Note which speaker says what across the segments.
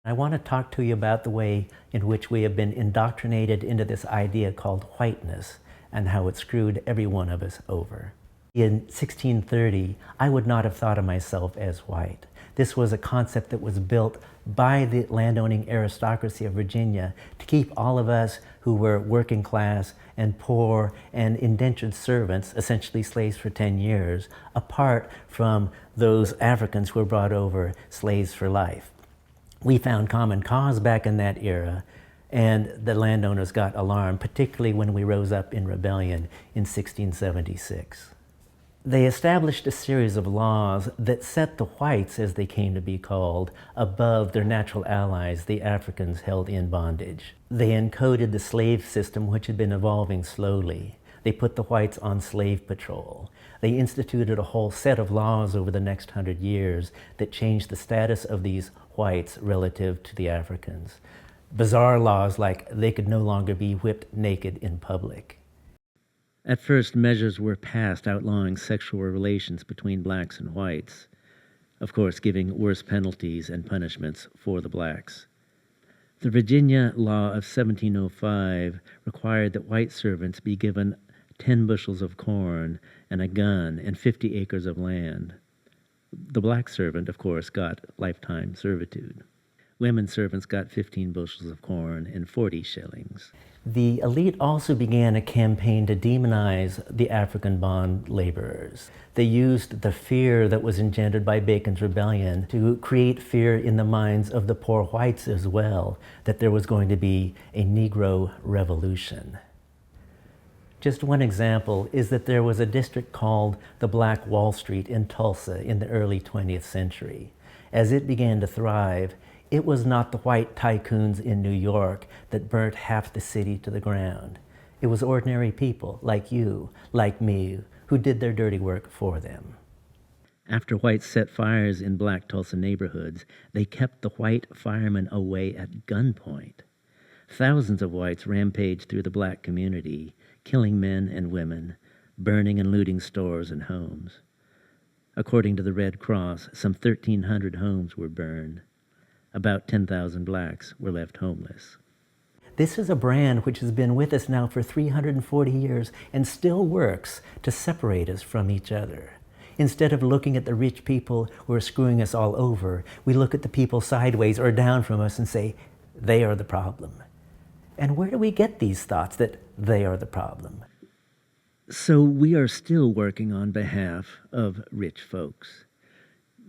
Speaker 1: I want to talk to you about the way in which we have been indoctrinated into this idea called whiteness and how it screwed every one of us over. In 1630, I would not have thought of myself as white. This was a concept that was built by the landowning aristocracy of Virginia to keep all of us who were working class and poor and indentured servants, essentially slaves for 10 years, apart from those Africans who were brought over slaves for life. We found common cause back in that era, and the landowners got alarmed, particularly when we rose up in rebellion in 1676. They established a series of laws that set the whites, as they came to be called, above their natural allies, the Africans held in bondage. They encoded the slave system, which had been evolving slowly. They put the whites on slave patrol. They instituted a whole set of laws over the next 100 years that changed the status of these whites relative to the Africans. Bizarre laws like they could no longer be whipped naked in public. At first, measures were passed outlawing sexual relations between blacks and whites, of course giving worse penalties and punishments for the blacks. The Virginia law of 1705 required that white servants be given 10 bushels of corn and a gun and 50 acres of land. The black servant, of course, got lifetime servitude. Women servants got 15 bushels of corn and 40 shillings. The elite also began a campaign to demonize the African bond laborers. They used the fear that was engendered by Bacon's rebellion to create fear in the minds of the poor whites as well, that there was going to be a Negro revolution. Just one example is that there was a district called the Black Wall Street in Tulsa in the early 20th century. As it began to thrive, it was not the white tycoons in New York that burnt half the city to the ground. It was ordinary people like you, like me, who did their dirty work for them. After whites set fires in black Tulsa neighborhoods, they kept the white firemen away at gunpoint. Thousands of whites rampaged through the black community, killing men and women, burning and looting stores and homes. According to the Red Cross, some 1,300 homes were burned. About 10,000 blacks were left homeless. This is a brand which has been with us now for 340 years and still works to separate us from each other. Instead of looking at the rich people who are screwing us all over, we look at the people sideways or down from us and say, they are the problem. And where do we get these thoughts that they are the problem? So we are still working on behalf of rich folks.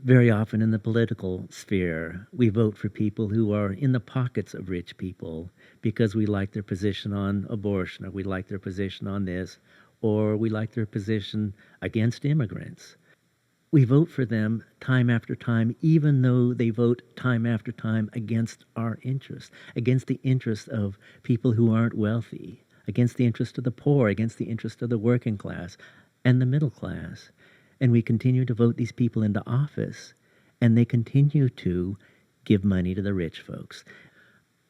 Speaker 1: Very often in the political sphere, we vote for people who are in the pockets of rich people because we like their position on abortion, or we like their position on this, or we like their position against immigrants. We vote for them time after time, even though they vote time after time against our interests, against the interests of people who aren't wealthy, against the interest of the poor, against the interest of the working class and the middle class. And we continue to vote these people into office, and they continue to give money to the rich folks.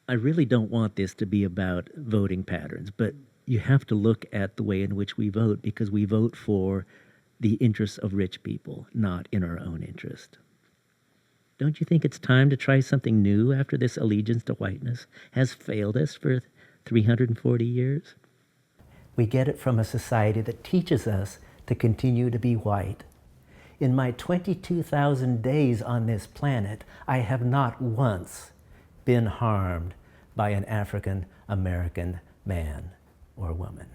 Speaker 1: I really don't want this to be about voting patterns, but you have to look at the way in which we vote, because we vote for the interests of rich people, not in our own interest. Don't you think it's time to try something new after this allegiance to whiteness has failed us for 340 years? We get it from a society that teaches us to continue to be white. In my 22,000 days on this planet, I have not once been harmed by an African American man or woman.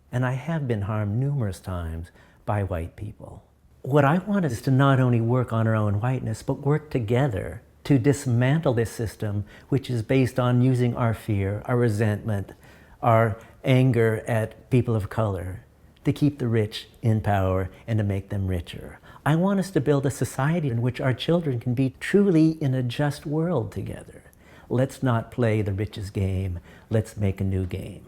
Speaker 1: And I have been harmed numerous times by white people. What I want is to not only work on our own whiteness, but work together to dismantle this system, which is based on using our fear, our resentment, our anger at people of color, to keep the rich in power and to make them richer. I want us to build a society in which our children can be truly in a just world together. Let's not play the rich's game. Let's make a new game.